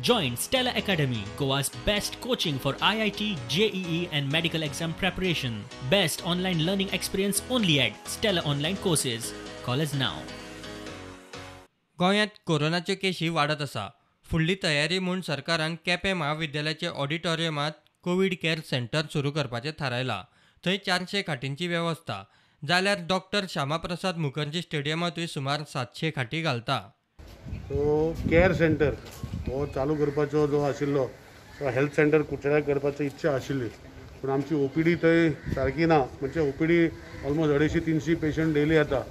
Join Stella Academy, Goa's best coaching for IIT, JEE and medical exam preparation. Best online learning experience only at Stella Online Courses. Call us now. गोंयांत कोरोनाच्यो केशी वाडत आसा. फुडली तयारी म्हूण सरकारान केपें महाविद्यालयाचे ऑडिटोरियमांत Covid care centre सुरू करपाचें थारायलां. थंय 400 खाटींची वेवस्था. जाल्यार डॉक्टर श्यामाप्रसाद मुखर्जी स्टेडियमांतूय सुमार 700 खाटी घालता. तो केअर सेंटर हो चालू करपाचो जो आशिल्लो तो हेल्थ सेंटर कुट्यार करपाची इच्छा आशिल्ली, पूण आमची ओपीडी थंय सारकी ना. म्हणजे ओपीडी ऑलमोस्ट 250-300 पेशंट डेली येता.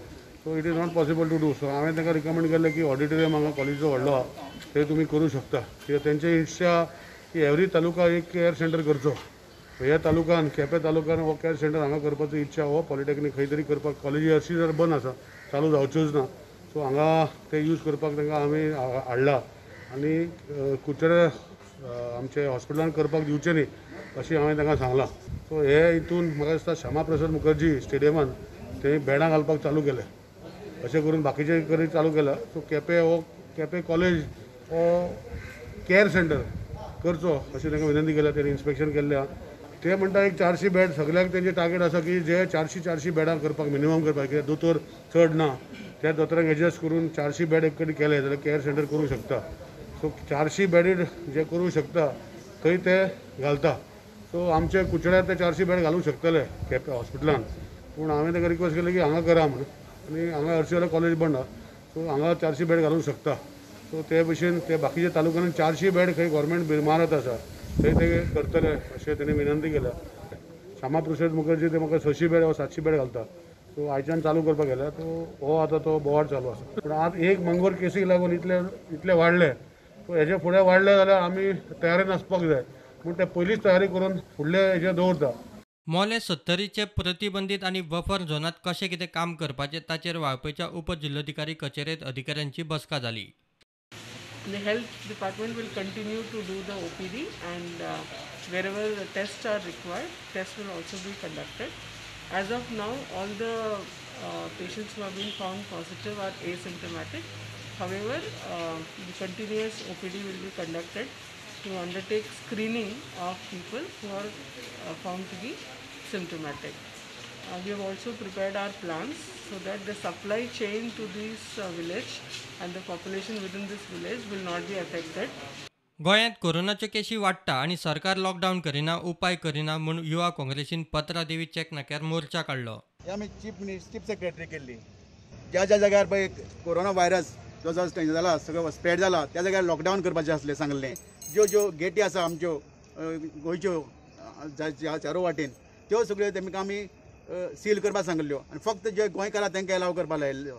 So it is not possible to do. So हांवें तांकां रिकमेंड केलें की ऑडिटोरियम हांगा कॉलेजीचो व्हडलो आहा थंय तुमी करूं शकता. कित्याक तेंची इच्छा की एवरी तालुका एक केअर सेंटर करचो. ह्या तालुक्यान केपें तालुक्यान हो केअर सेंटर हांगा करपाची इच्छा हो पॉलिटेक्नीक खंय तरी करपाक. कॉलेजी हरशीं जर बंद आसा, चालू जावच्योच ना. सो हांगा ते यूज करपाक तांकां आमी हाडला आनी कुट्यार आमचे हॉस्पिटलान करपाक दिवचें न्ही अशें हांवें तांकां सांगलां. सो हे हितून म्हाका दिसता श्यामाप्रसाद मुखर्जी स्टेडियमान ते बेडां घालपाक चालू केले. अशें करून बाकीचे करी चालू केला. सो केपें कॉलेज हो केअर सेंटर करचो अशी तांकां विनंती केल्या. तेणी इन्स्पेक्शन केल्लें आहा. ते म्हणटा एक 400 बेड सगळ्याक तेंचे टार्गेट आसा की जे 400 बेडां करपाक मिनिमम करपाक. कित्याक दोतोर चड ना, त्या दोतोरांक एडजस्ट करून 400 बेड एक कडेन केले जाल्यार केअर सेंटर करूंक शकता. सो 400 बेडीड जे करूंक शकता थंय ते घालता. सो आमचे कुचड्यार ते 400 बेड घालूंक शकतले केपें हॉस्पिटलान. पूण हांवें तांकां रिक्वेस्ट केली की हांगा करा म्हणून. आनी हांगा हरशीं जाल्यार कॉलेज बंद आहा. सो हांगा 400 बेड घालूंक शकता. सो ते भशेन ते बाकीच्या तालुक्यांनी 400 बेड खंय गव्हर्मेंट मारत आसा थंय ते करतले अशें तेणी विनंती केल्या. श्यामाप्रसाद मुखर्जी ते म्हाका 600 बेड वा 700 बेड घालता. सो आयच्यान चालू करपाक गेल्या. हो आतां तो बोवाड चालू आसा. पूण आज एक मंगोर केसीक लागून इतले वाडले. सो हेजे फुडें वाडले जाल्यार आमी तयारेन आसपाक जाय. पूण ते पयलींच तयारी करून फुडले हेजे दवरता. मोले 70चे प्रतिबंधीत आनी बफर झोनात कशें कितें काम करपाचें ताचेर वाळपयच्या उपजिल्लोधिकारी कचेरेंत अधिकाऱ्यांची बसका जाली. The health department will continue to do the OPD and wherever the tests are required, tests will also be conducted. As of now, all the patients who have been found positive are asymptomatic. However, the continuous OPD will be conducted to undertake screening of people who are found to be symptomatic. We have also prepared our plans so that the supply chain to this village and the population within this village will not be affected. गोंयांत कोरोनाच्यो केशी वाडटा आनी सरकार lockdown Kareena, उपाय करिना म्हूण युवा काँग्रेसीन पत्रा देवी चॅक नाक्यार मोर्चा काडलो. आमी चीफ सेक्रेटरी केल्ली. ज्या ज्या जाग्यार पळय कोरोना व्हायरस जो जाला सगळो स्प्रेड जाला त्या जाग्यार लॉकडावन करपाचें आसलें सांगलें. ज्यो गेटी आसा आमच्यो गोंयच्यो चारो वाटेन त्यो सगळ्यो तेमकां आमी सील करपाक सांगल्यो आनी फक्त जे गोंयकारां तांकां एलाव करपाक लायल्यो.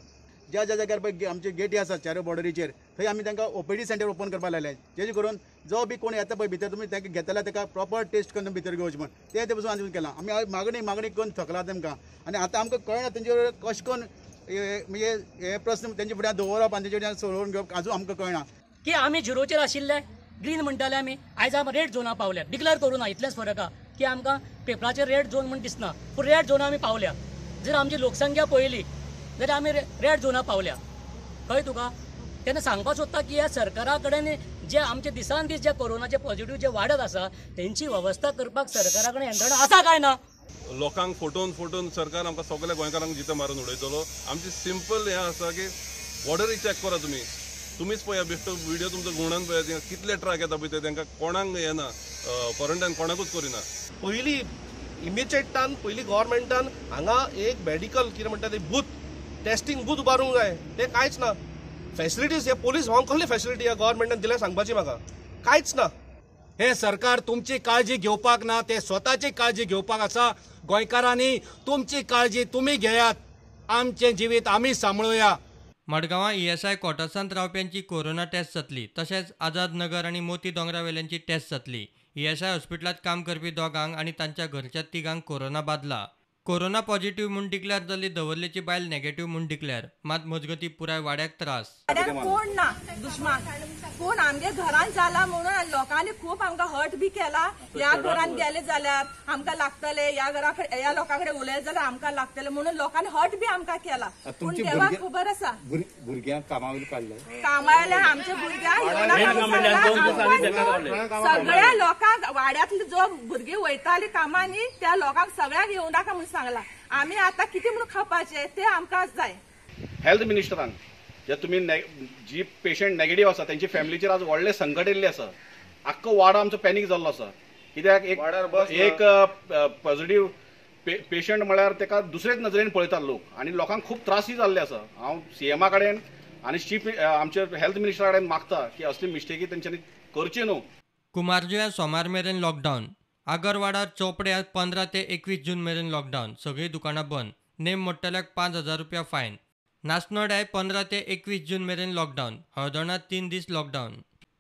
ज्या ज्या जाग्यार पळय आमच्यो गेटी आसा चारो बॉर्डरीचेर थंय आमी तांकां ओपीडी सेंटर ओपन करपाक लायलें. जेजे करून जो बी कोण येता पळय भितर तुमी तांकां घेतल्या ताका प्रॉपर टेस्ट करून भितर घेवचें म्हण ते पसून आमी केलां. आमी मागणी करून थकला तेमकां. आनी आतां आमकां कळना तेंचे कशें करून म्हणजे हे प्रस्न तेंचे फुड्यान दवरप आनी तेंचे फुड्यान सोडोवन घेवप आजून आमकां कळना. की आमी झिरोचेर आशिल्ले ग्रीन म्हणटाले आमी आयज आमी रेड झोना पावल्या. डिक्लेअर करूं ना इतलेंच फरक आहा की आमकां पेपराचेर रेड झोन म्हण दिसना पूण रेड झोना आमी पावल्या. जर आमची लोकसंख्या पळयली जाल्यार आमी रेड झोना पावल्या. कळ्ळें तुका. तेन्ना सांगपाक सोदता की ह्या सरकारा कडेन जे आमचे दिसान दीस जे कोरोनाचे पॉझिटिव्ह जे वाडत आसा तेंची वेवस्था करपाक सरकारा कडेन यंत्रणा आसा काय ना. लोकांक फटोवन सरकार आमकां सगळ्या गोंयकारांक जिते मारून उडयतलो. आमची सिंपल हें आसा की बॉर्डरी चॅक करा तुमीच पळया बेश्टो व्हिडिओ तुमचो गुणान पळया कितले ट्रक येता पळय ते तांकां कोणाक येना क्वॉरंटायन कोणाकूच करिना. पयलीं इमिजिएटान पयलीं गव्हर्मेंटान हांगा एक मेडिकल कितें म्हणटा ते बूथ टेस्टिंग बूथ उबारूंक जाय. ते कांयच ना. फॅसिलिटीज हे पोलीस भावांक कसली फॅसिलिटी ह्या गव्हर्मेंटान दिल्या सांगपाची म्हाका कांयच ना. हे सरकार तुमची काळजी घेवपाक ना, ते स्वताची काळजी घेवपाक आसा. गोंयकारांनी तुमची काळजी तुमी घेयात. आमचें जिवीत आमी सांबाळुया. मडगांवां ESI क्वॉर्टर्सांत रावप्यांची कोरोना टेस्ट जातली. तशेंच आझाद नगर आनी मोती दोंगरावेल्यांची टेस्ट जातली. ESI हॉस्पिटलांत काम करपी दोगांक आनी तांच्या घरच्या तिगांक कोरोना बादला. कोरोना पॉझिटिव्ह म्हूण डिक्लेअर जाल्ली दवरलेची बायल नेगेटिव्ह म्हूण डिक्लेअर. मात मजगतीं पुराय वाड्याक त्रास. कोण ना दुश्मन पूण आमगे घरान जाला म्हणून लोकांनी खूप आमकां हर्ट बी केला. ह्या घरान गेले जाल्यार आमकां लागतले, ह्या लोकां कडेन उलयले जाल्यार आमकां लागतले म्हणून लोकांनी हर्ट बी आमकां केला. पूण देवाक खबर आसा भुरग्यांक कामावयले काडले, कामायले आमच्या भुरग्यांक सगळ्या लोकांक वाड्यातले जो भुरगीं वयताली कामांनी त्या लोकांक सगळ्यांक येवं नाका म्हणून सांगला. आमी आतां कितें म्हणून खावपाचें ते आमकां जाय. हेल्थ मिनिस्टरान जे तुम्ही जी पेशंट नेगेटिव्ह आसा त्यांची फॅमिलीचेर आज व्हडले संकट येयल्ले आसा. आख्खो वाडो आमचो पॅनीक जाल्लो आसा. कित्याक एक पॉझिटिव्ह पेशंट म्हळ्यार तेका दुसरेच नजरेन पळयतात लोक आनी लोकांक खूब त्रासय जाल्ले आसा. हांव सीएमा कडेन आनी चीफ आमचे हेल्थ मिनिस्टरा कडेन मागता की असली मिस्टेकी तेंच्यांनी करची न्हू. कुमारजुव्यां सोमार मेरेन लॉकडावन. आगरवाडा चोपड्यात 15 ते 21 जून मेरेन लॉकडावन. सगळीं दुकानां बंद. नेम मोडटल्याक 5,000 रुपया फायन. नासनोड्याय 15 ते 21 जून मेरेन लॉकडावन. हळदोणात 3 दीस लॉकडावन.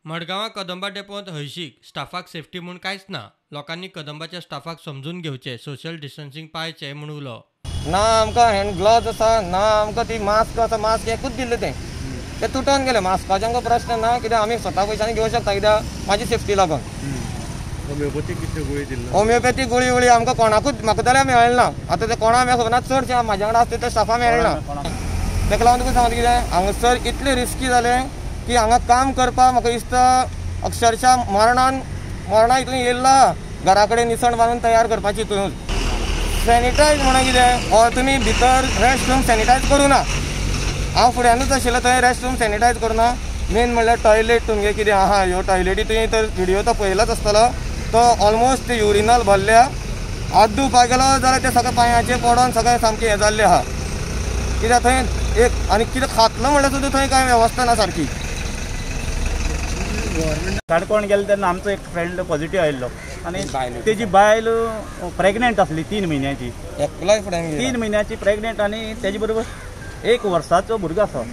मडगांवां कदंबा डेपोंत हळशीक स्टाफाक सेफ्टी म्हूण कांयच ना. लोकांनी कदंबाच्या स्टाफाक समजून घेवचें, सोशल डिस्टन्सिंग पाळचें म्हूण उलो. ना आमकां हँड ग्लोव्ज आसा, ना आमकां ती मास्क आसा. मास्क एकूच दिल्लें ते तुटोन गेले. मास्काचे आमकां प्रश्न ना, कित्याक आमी स्वता पयशांनी घेवंक शकता, कित्याक म्हाजी सेफ्टी लागून. होमिओपॅथीक गुळी आमकां कोणाकूच म्हाका जाल्यार मेळना. आतां ते कोणा म्हाका खबर ना, चडशे म्हाज्या कडेन आसता ते स्टाफा मेळना. ताका लागून तुका सांगता कितें हांगासर इतले रिस्की जाले की हांगा काम करपाक म्हाका दिसता अक्षरशः मरणा हितून येयल्ला. घरा कडेन निसण बांदून तयार करपाची हितून सॅनिटायज म्हणून कितें हो तुमी भितर रेस्ट रूम सॅनिटायज करूं ना. हांव फुड्यानूच आशिल्लो थंय रेस्ट रूम सॅनिटायज करूना. मेन म्हणल्यार टॉयलेट तुमगे कितें आहा ह्यो टॉयलेटी तुवें तर व्हिडिओ तो पळयलाच आसतलो. तो ऑलमोस्ट ते युरिनल भरल्या. हात धुवपाक गेलो जाल्यार ते सगळे पांयाचेर पडोन सगळें सामकें हें जाल्लें आहा. कित्याक थंय एक आनी कितें खातलो म्हणल्यार सुद्दां थंय कांय वेवस्था ना सारकी. काणकोण गेले तेन्ना आमचो एक फ्रेंड पॉझिटिव्ह आयिल्लो आनी तेजी बायल प्रेग्नेंट आसली 3 म्हयन्याची. 3 म्हयन्याची प्रेग्नेंट आनी तेजे बरोबर 1 वर्साचो भुरगो आसा.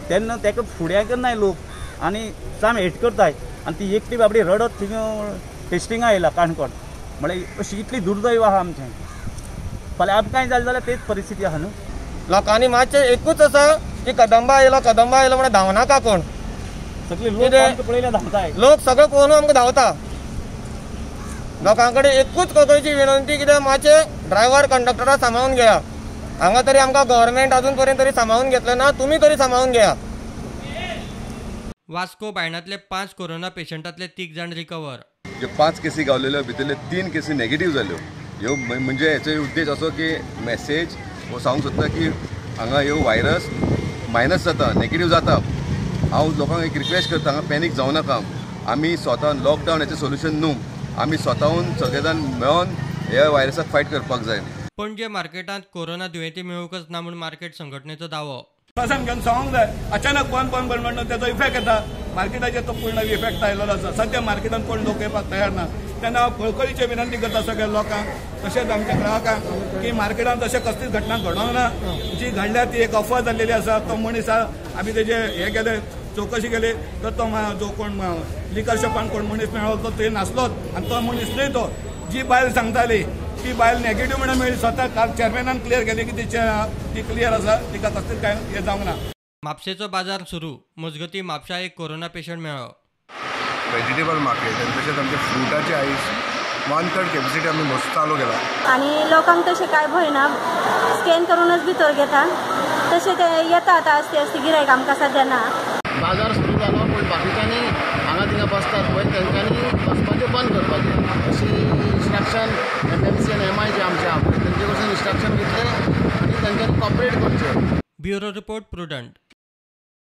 तेन्ना ताका फुड्याक नाय लोक आनी साम हेट करताय आनी ती एकटी बाबडी रडत थिंग टेस्टिंगा आयला काणकोण. म्हळ्यार अशी इतली दुर्दैव आहा आमचें. फाल्यां आमकां कांय जालें जाल्यार तेच परिस्थिती आहा न्हू. लोकांनी मातशें एकूच आसा की कदंबा आयलो म्हणून धांवनाका कोण. सगळे लोक पळयल्या धांवताय. लोक सगळे पळोवन आमकां धांवता. लोकां कडेन एकूच कोंकणीची विनंती कित्याक मातशें ड्रायव्हर कंडक्टराक सांबाळून घेया. हांगा तरी आमकां गव्हर्मेंट अजून पर्यंत तरी सांबाळून घेतलें ना. तुमी तरी सांबाळून घेया. वास्को बायणातले 5 कोरोना पेशंटांतले 3 जाण रिकवर. ज्यो 5 केसी गावलेल्यो भितरले 3 केसी नेगेटिव्ह जाल्यो. ह्यो म्हणजे हेचो उद्देश असो की मेसेज हो सांगूंक सोदता की हांगा ह्यो व्हायरस मायनस जाता, नेगेटिव्ह जाता. हांव लोकांक एक रिक्वेस्ट करता हांगा पॅनीक जावं नाका. आमी स्वता लॉकडावन हेचें सोल्युशन न्हू. आमी स्वताहून सगळे जाण मेळोन ह्या व्हायरसाक फायट करपाक जाय. पणजे मार्केटांत कोरोना दुयेंती मेळूंकच ना म्हूण मार्केट संघटनेचो दावो. प्रशासन घेवन सांगूंक जाय. अचानक बंद म्हणून त्याचो इफेक्ट येता. मार्केटाचेर तो पूर्ण इफेक्ट आयिल्लो आसा. सद्या मार्केटांत कोण लोक येवपाक तयार ना. तेन्ना हांव कळकळीची विनंती करता सगळ्या लोकांक तशेंच आमच्या ग्राहकांक की मार्केटांत तशें कसलीच घटना घडोंक ना. जी घडल्या ती एक अफवा जाल्लेली आसा. तो मनीस आमी तेजे हे केले चौकशी केली तर तो जो कोण लिकर शॉपान कोण मनीस मेळ्ळो तो थंय नासलोच आनी तो मनीस न्हय तो. जी बायल सांगताली ती बायल नेगेटिव्ह म्हणून मेळ्ळी. स्वता काल चेअरमॅनान क्लियर केली की ती क्लियर आसा. तिका कसलीच काय हे जावंक ना. म्हापशेचो बाजार सुरू. मजगतीं म्हापशा एक कोरोना पेशंट मेळ्ळो. व्हेजिटेबल मार्केट आनी तशेंच आमचे फ्रुटाचे आयज 1/3 कॅपॅसिटी आमी मस्त चालू केला. आनी लोकांक तशें कांय भंय ना. स्कॅन करूनच भितर घेता. तशें ते येता आतां आस्ते गिरायक आमकां सद्या ना. बाजार सुरू जालो पूण बाकीच्यांनी हांगा थिंगा बसतात पळय तेंच्यांनी बसपाचें बंद करपाचें अशी इन्स्ट्रक्शन MMC आनी MI जे आमचे आहा तेंचे कडसून इन्स्ट्रक्शन घेतले आनी तेंच्यांनी कॉपरेट करचें. Bureau report prudent.